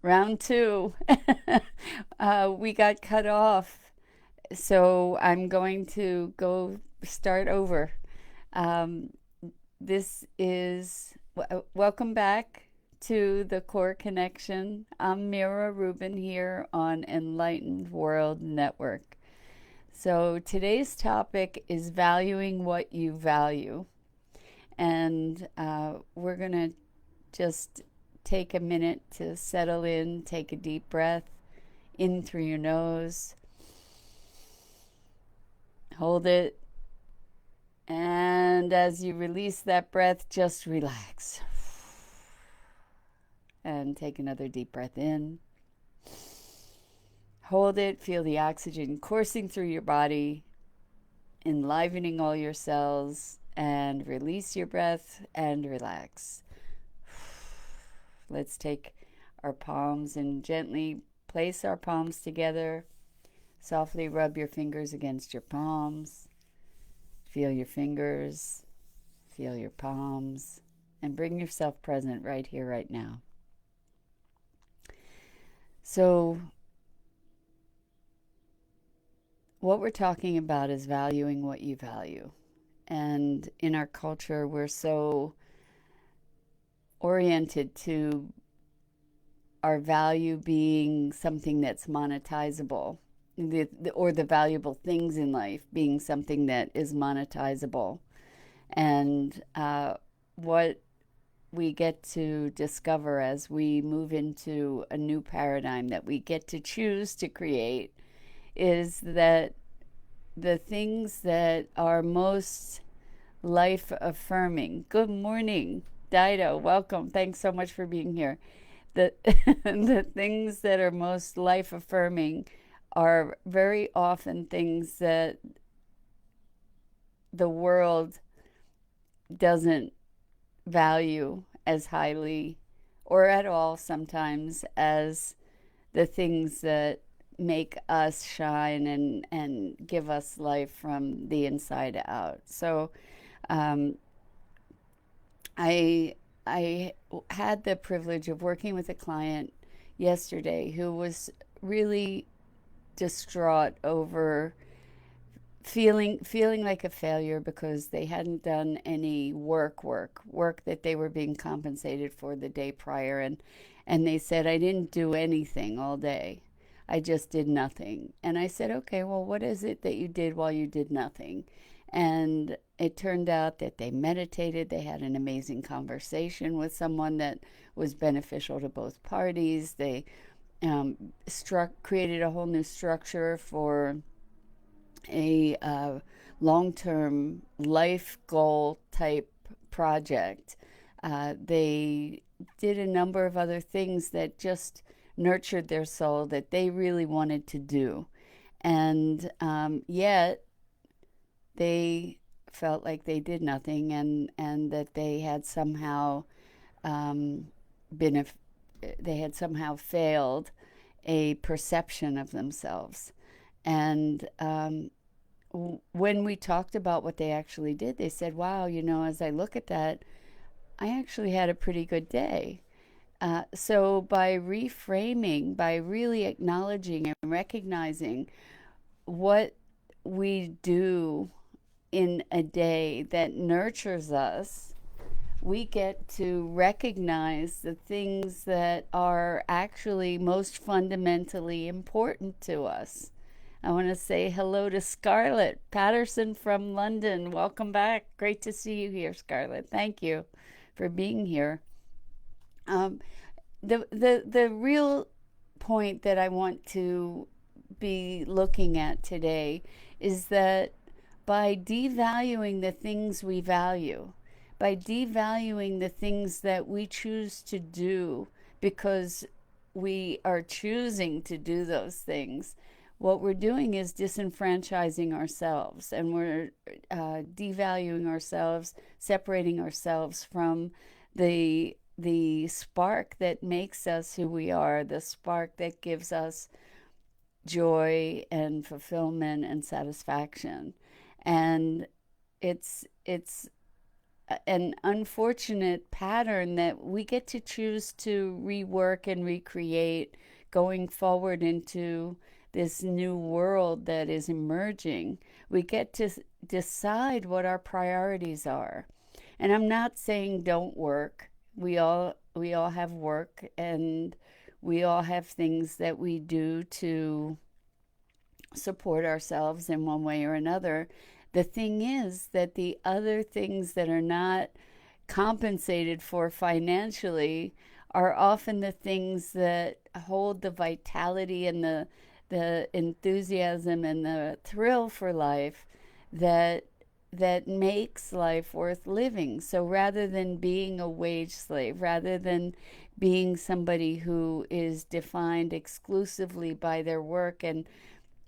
Round two. We got cut off, so I'm going to go start over. Um, this is welcome back to the Core Connection. I'm Mira Rubin here on Enlightened World Network. So today's topic is valuing what you value. And we're going to just take a minute to settle in, take a deep breath in through your nose, hold it, and as you release that breath, just relax. And take another deep breath in. Hold it, feel the oxygen coursing through your body, enlivening all your cells, and release your breath and relax. Let's take our palms and gently place our palms together. Softly rub your fingers against your palms. Feel your fingers, feel your palms, and bring yourself present right here, right now. So, what we're talking about is valuing what you value. And in our culture, we're so oriented to our value being something that's monetizable, or the valuable things in life being something that is monetizable. And what we get to discover as we move into a new paradigm that we get to choose to create is that the things that are most life affirming. Good morning, Dido. Welcome. Thanks so much for being here. The, the things that are most life affirming are very often things that the world doesn't value as highly or at all sometimes as the things that make us shine and give us life from the inside out. So um, I I had the privilege of working with a client yesterday who was really distraught over feeling like a failure because they hadn't done any work that they were being compensated for the day prior, and they said, I didn't do anything all day. I just did nothing. And I said, okay, well, what is it that you did while you did nothing? And it turned out that they meditated. They had an amazing conversation with someone that was beneficial to both parties. They created a whole new structure for a long term life goal type project. They did a number of other things that just nurtured their soul that they really wanted to do. And yet they felt like they did nothing, and that they had somehow um, been they had somehow failed a perception of themselves. And when we talked about what they actually did, they said, wow, as I look at that, I actually had a pretty good day. So by reframing, by really acknowledging and recognizing what we do in a day that nurtures us, we get to recognize the things that are actually most fundamentally important to us. I want to say hello to Scarlett Patterson from London. Welcome back. Great to see you here, Scarlett. Thank you for being here. Um, the real point that I want to be looking at today is that by devaluing the things we value, by devaluing the things that we choose to do because we are choosing to do those things, what we're doing is disenfranchising ourselves, and we're devaluing ourselves, separating ourselves from the spark that makes us who we are, the spark that gives us joy and fulfillment and satisfaction. And it's an unfortunate pattern that we get to choose to rework and recreate going forward into this new world that is emerging. We get to decide what our priorities are. And I'm not saying don't work. We all have work, and we all have things that we do to support ourselves in one way or another. The thing is that the other things that are not compensated for financially are often the things that hold the vitality and the enthusiasm and the thrill for life that makes life worth living. So rather than being a wage slave, rather than being somebody who is defined exclusively by their work, and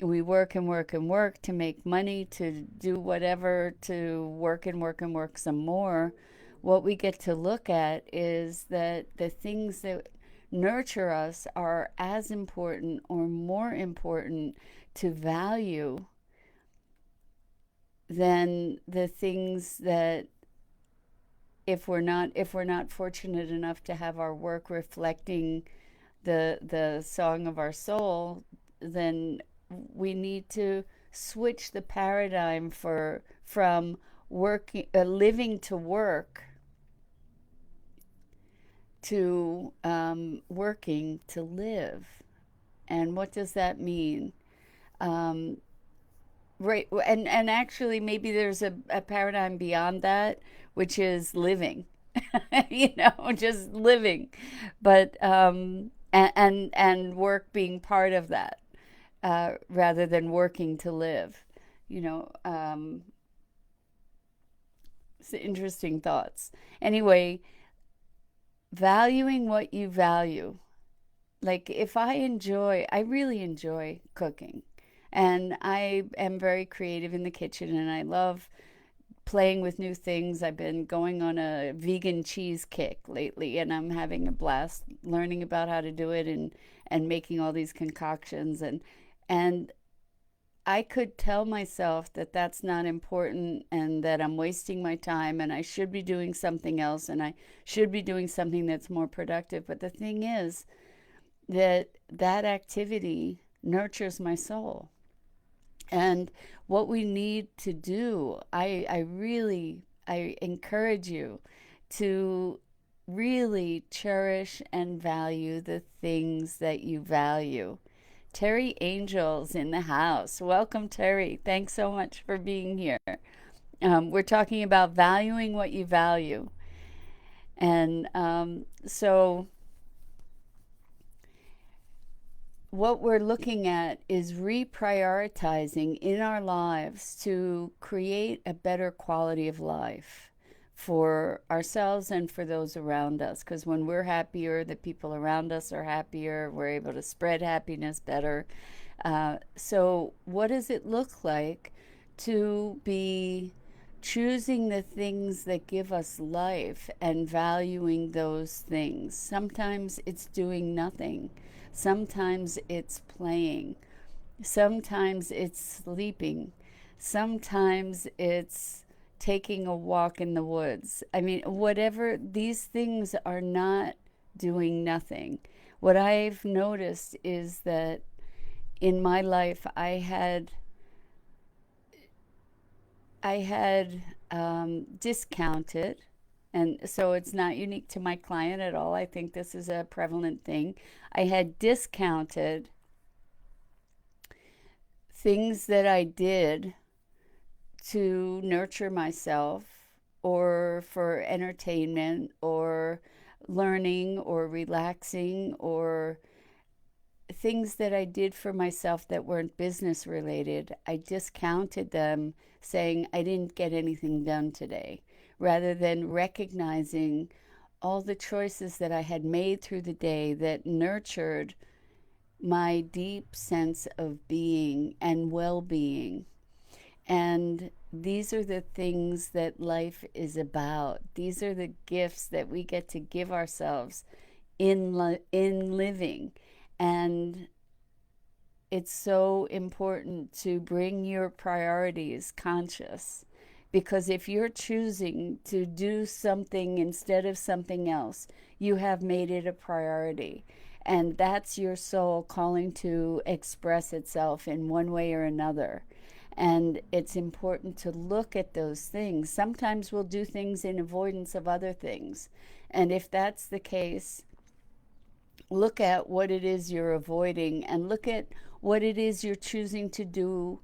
we work and work and work to make money, to do whatever, to work and work and work some more, what we get to look at is that the things that nurture us are as important or more important to value than the things that, if we're not fortunate enough to have our work reflecting the song of our soul, then we need to switch the paradigm for from working living to work to working to live. And what does that mean? Um, right, and actually, maybe there's a paradigm beyond that, which is living. Just living, but and work being part of that, rather than working to live. You know, it's interesting thoughts. Anyway, valuing what you value. Like, if I really enjoy cooking, and I am very creative in the kitchen, and I love playing with new things. I've been going on a vegan cheese kick lately, and I'm having a blast learning about how to do it, and making all these concoctions, and I could tell myself that that's not important, and that I'm wasting my time, and I should be doing something else, and I should be doing something that's more productive. But the thing is that that activity nurtures my soul. And what we need to do, I really, I encourage you to really cherish and value the things that you value. Terry Angel's in the house. Welcome, Terry. Thanks so much for being here. We're talking about valuing what you value. And so, what we're looking at is reprioritizing in our lives to create a better quality of life for ourselves and for those around us. Because when we're happier, the people around us are happier, we're able to spread happiness better. So, what does it look like to be choosing the things that give us life and valuing those things? Sometimes it's doing nothing, sometimes it's playing, sometimes it's sleeping, sometimes it's taking a walk in the woods. I mean, whatever, these things are not doing nothing. What I've noticed is that in my life, I had discounted, and so it's not unique to my client at all. I think this is a prevalent thing. I had discounted things that I did to nurture myself, or for entertainment, or learning, or relaxing, or things that I did for myself that weren't business related. I discounted them, saying I didn't get anything done today, rather than recognizing all the choices that I had made through the day that nurtured my deep sense of being and well being. And these are the things that life is about. These are the gifts that we get to give ourselves in living. And it's so important to bring your priorities conscious, Because if you're choosing to do something instead of something else, you have made it a priority. And that's your soul calling to express itself in one way or another. And it's important to look at those things. Sometimes we'll do things in avoidance of other things. And if that's the case, look at what it is you're avoiding and look at what it is you're choosing to do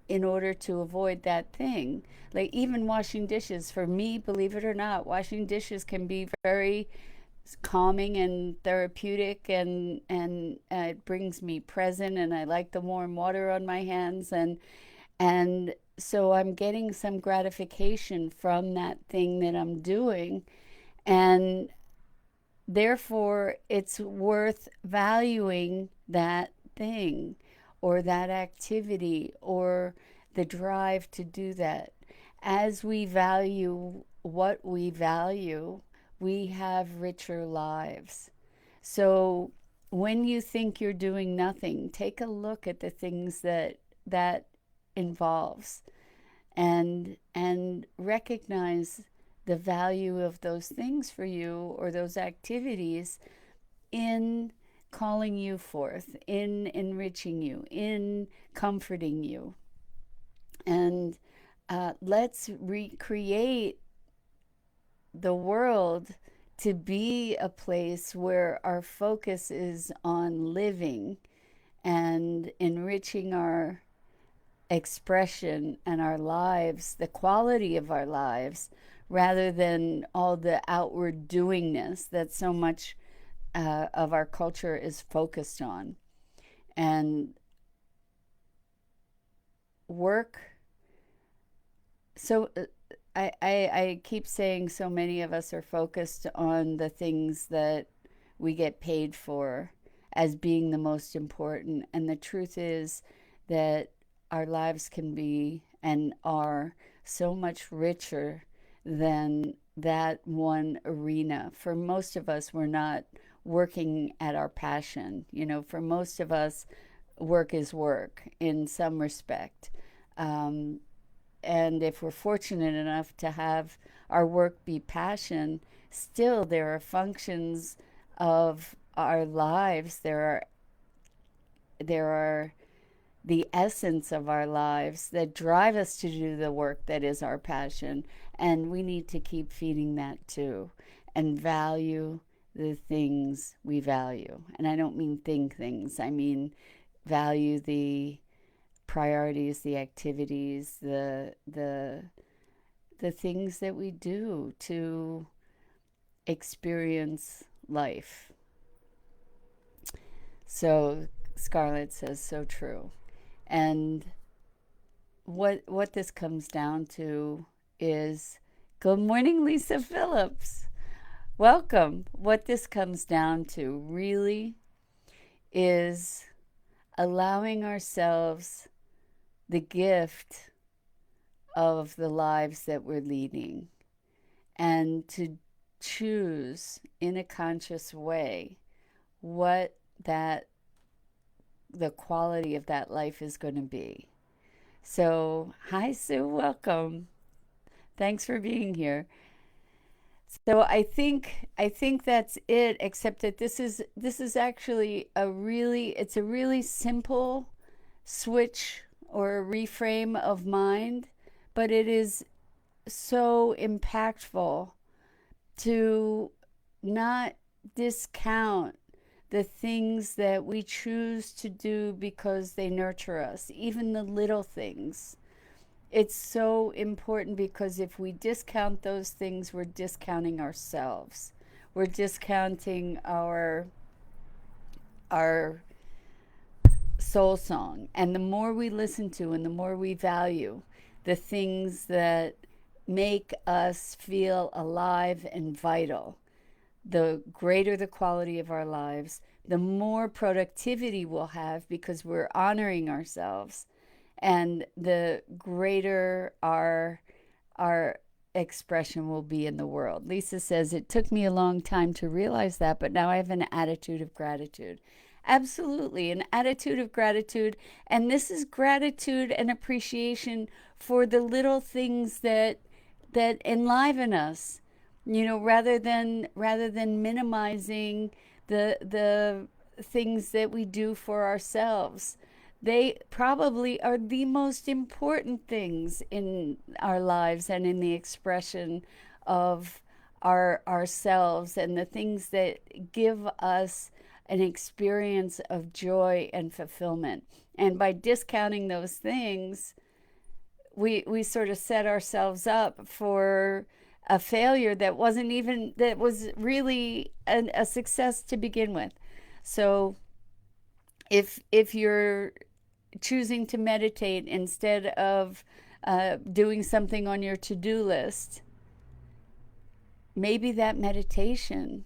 in order to avoid that thing. Like even washing dishes, for me, believe it or not, washing dishes can be very calming and therapeutic, and it brings me present, and I like the warm water on my hands, and so I'm getting some gratification from that thing that I'm doing, and therefore it's worth valuing that thing or that activity or the drive to do that. As we value what we value, we have richer lives. So when you think you're doing nothing, take a look at the things that involves, and recognize the value of those things for you or those activities in calling you forth, in enriching you, in comforting you. And let's recreate the world to be a place where our focus is on living and enriching our expression and our lives, the quality of our lives, rather than all the outward doingness that so much of our culture is focused on. And work, so I keep saying so many of us are focused on the things that we get paid for as being the most important. And the truth is that our lives can be and are so much richer than that one arena. For most of us, we're not working at our passion. You know, for most of us, work is work in some respect. Um, and if we're fortunate enough to have our work be passion, still there are functions of our lives. There are the essence of our lives that drive us to do the work that is our passion. And we need to keep feeding that too and value the things we value. And I don't mean things, I mean value the priorities, the activities, the things that we do to experience life. So Scarlett says so true. And what this comes down to is, good morning, Lisa Phillips. Welcome. What this comes down to really is allowing ourselves the gift of the lives that we're leading and to choose in a conscious way what that the quality of that life is going to be. So, hi Sue, welcome. Thanks for being here. So I think that's it, except that this is actually it's a really simple switch or a reframe of mind, but it is so impactful to not discount the things that we choose to do because they nurture us, even the little things. It's so important because if we discount those things, we're discounting ourselves. We're discounting our soul song. And the more we listen to and the more we value the things that make us feel alive and vital, the greater the quality of our lives, the more productivity we'll have because we're honoring ourselves, and the greater our expression will be in the world. Lisa says, it took me a long time to realize that, but now I have an attitude of gratitude. Absolutely, an attitude of gratitude. And this is gratitude and appreciation for the little things that enliven us, rather than minimizing the things that we do for ourselves. They probably are the most important things in our lives and in the expression of ourselves, and the things that give us an experience of joy and fulfillment. And by discounting those things, we sort of set ourselves up for a failure that was really a success to begin with. So if you're choosing to meditate instead of doing something on your to-do list, maybe that meditation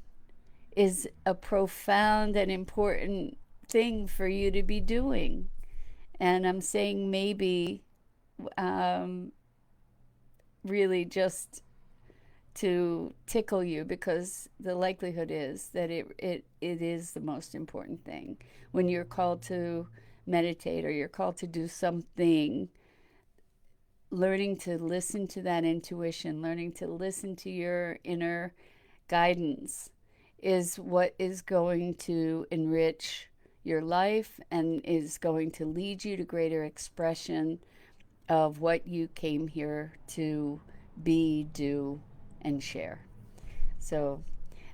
is a profound and important thing for you to be doing. And I'm saying maybe, um, really just to tickle you, because the likelihood is that it is the most important thing. When you're called to meditate or you're called to do something, learning to listen to that intuition, learning to listen to your inner guidance is what is going to enrich your life and is going to lead you to greater expression of what you came here to be, do, and share. So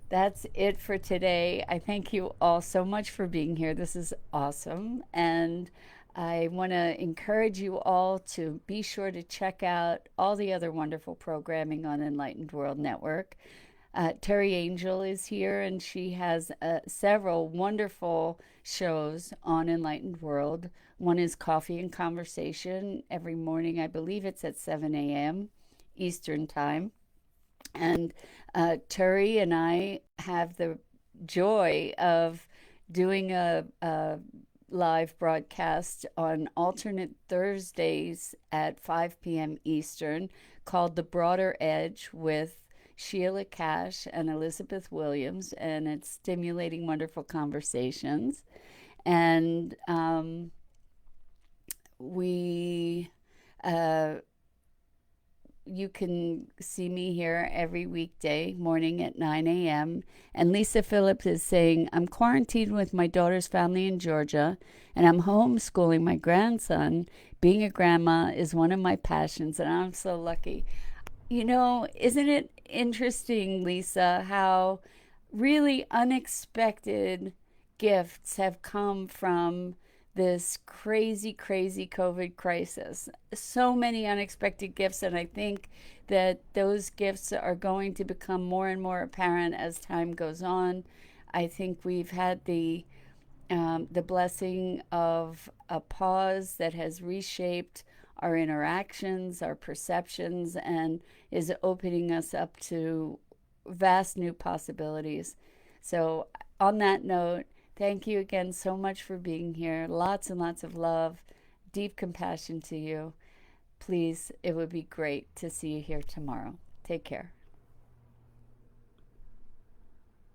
that's it for today. I thank you all so much for being here. This is awesome. And I want to encourage you all to be sure to check out all the other wonderful programming on Enlightened World Network. Terry Angel is here, and she has several wonderful shows on Enlightened World. One is Coffee and Conversation every morning. I believe it's at 7 a.m. Eastern Time. And Terry and I have the joy of doing a live broadcast on alternate Thursdays at 5 p.m. Eastern, called The Broader Edge, with Sheila Cash and Elizabeth Williams, and it's stimulating, wonderful conversations. And we uh, you can see me here every weekday morning at 9 a.m. And Lisa Phillips is saying, I'm quarantined with my daughter's family in Georgia, and I'm homeschooling my grandson. Being a grandma is one of my passions, and I'm so lucky. Isn't it interesting, Lisa, how really unexpected gifts have come from this crazy, crazy COVID crisis? So many unexpected gifts, and I think that those gifts are going to become more and more apparent as time goes on. I think we've had the blessing of a pause that has reshaped our interactions, our perceptions, and is opening us up to vast new possibilities. So, on that note, thank you again so much for being here. Lots and lots of love, deep compassion to you. Please, it would be great to see you here tomorrow. Take care.